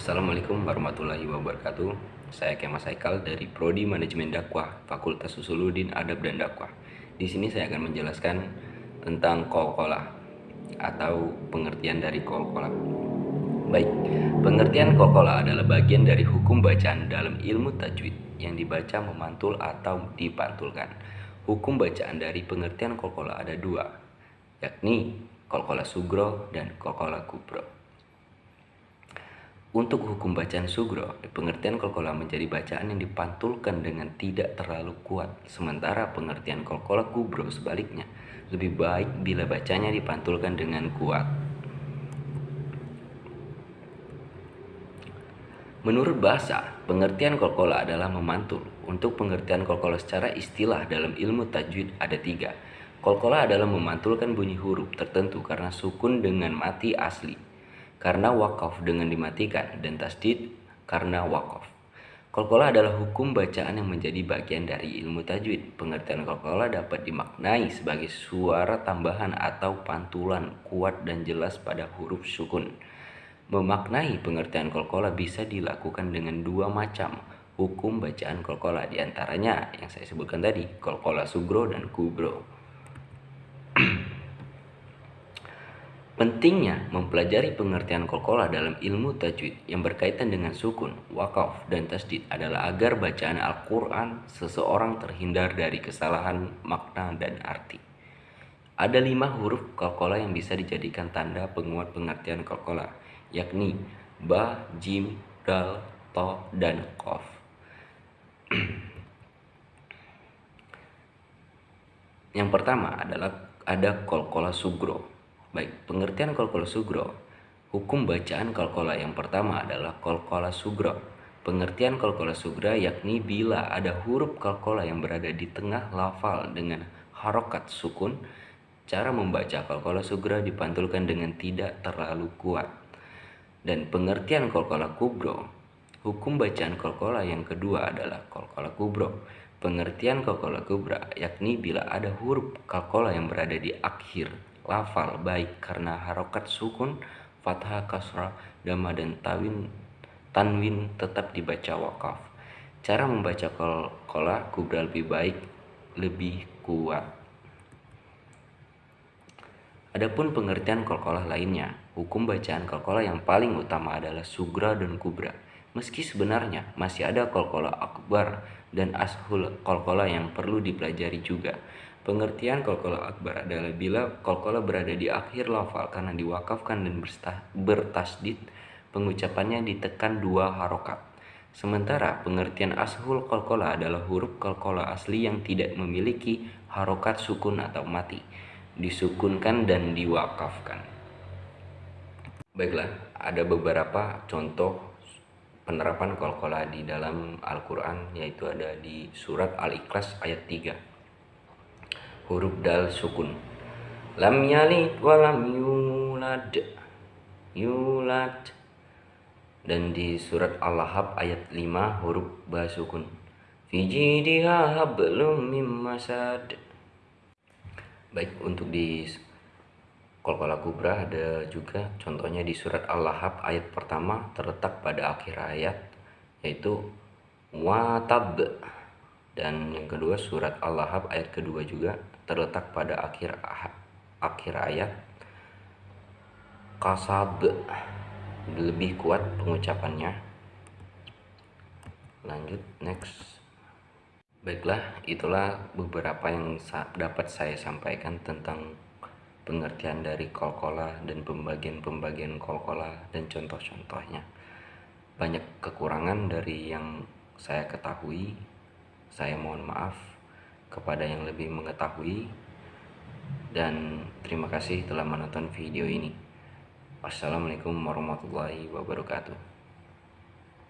Assalamualaikum warahmatullahi wabarakatuh. Saya Kemas Haikal dari Prodi Manajemen Dakwah, Fakultas Usuluddin Adab dan Dakwah. Di sini saya akan menjelaskan tentang qalqalah atau pengertian dari qalqalah. Baik, pengertian qalqalah adalah bagian dari hukum bacaan dalam ilmu tajwid yang dibaca memantul atau dipantulkan. Hukum bacaan dari pengertian qalqalah ada dua, yakni qalqalah sugro dan qalqalah kubro. Untuk hukum bacaan sugro, pengertian qalqalah menjadi bacaan yang dipantulkan dengan tidak terlalu kuat. Sementara pengertian qalqalah kubro sebaliknya, lebih baik bila bacanya dipantulkan dengan kuat. Menurut bahasa, pengertian qalqalah adalah memantul. Untuk pengertian qalqalah secara istilah dalam ilmu tajwid ada tiga. Qalqalah adalah memantulkan bunyi huruf tertentu karena sukun dengan mati asli, karena wakaf dengan dimatikan, dan tasdid karena wakaf. Qalqalah adalah hukum bacaan yang menjadi bagian dari ilmu tajwid. Pengertian qalqalah dapat dimaknai sebagai suara tambahan atau pantulan kuat dan jelas pada huruf sukun. Memaknai pengertian qalqalah bisa dilakukan dengan dua macam hukum bacaan qalqalah, diantaranya yang saya sebutkan tadi, qalqalah sugro dan kubro. Pentingnya mempelajari pengertian qalqalah dalam ilmu tajwid yang berkaitan dengan sukun, wakaf, dan tasdid adalah agar bacaan Al-Quran seseorang terhindar dari kesalahan makna dan arti. Ada 5 huruf qalqalah yang bisa dijadikan tanda penguat pengertian qalqalah, yakni ba, jim, dal, to, dan qaf. Yang pertama adalah ada qalqalah sugro. Baik, pengertian qalqalah sugro. Hukum bacaan qalqalah yang pertama adalah qalqalah sugro. Pengertian qalqalah sugro yakni bila ada huruf qalqalah yang berada di tengah lafal dengan harokat sukun, cara membaca qalqalah sugro dipantulkan dengan tidak terlalu kuat. Dan pengertian qalqalah kubro. Hukum bacaan qalqalah yang kedua adalah qalqalah kubro. Pengertian qalqalah kubra yakni bila ada huruf qalqalah yang berada di akhir lafal baik karena harokat sukun, fathah, kasrah, dhamma, dan tanwin tetap dibaca wakaf. Cara membaca qalqalah kubra lebih kuat. Adapun pengertian qalqalah lainnya, hukum bacaan qalqalah yang paling utama adalah sugra dan kubra. Meski sebenarnya masih ada qalqalah akbar dan ashul qalqalah yang perlu dipelajari juga. Pengertian qalqalah akbar adalah bila qalqalah berada di akhir lafal karena diwakafkan dan bertasdid, pengucapannya ditekan 2 harokat. Sementara pengertian ashul qalqalah adalah huruf qalqalah asli yang tidak memiliki harokat sukun atau mati, disukunkan dan diwakafkan. Baiklah, ada beberapa contoh penerapan qalqalah di dalam Al-Quran, yaitu ada di surat Al-Ikhlas ayat 3. Huruf dal sukun. Lam yalid wa lam yulad. Dan di surat Al-Lahab ayat 5 huruf ba sukun. Fi jidiha hablum mim masad. Baik, untuk di qalqalah kubra ada juga contohnya di surat Al-Lahab ayat pertama terletak pada akhir ayat, yaitu watab. Dan yang kedua surat Al-Lahab ayat kedua juga terletak pada akhir ayat, kasab, lebih kuat pengucapannya. Lanjut, next. Baiklah, itulah beberapa yang dapat saya sampaikan tentang pengertian dari qalqalah dan pembagian qalqalah dan contoh-contohnya. Banyak kekurangan dari yang saya ketahui. Saya mohon maaf kepada yang lebih mengetahui, dan terima kasih telah menonton video ini. Wassalamualaikum warahmatullahi wabarakatuh.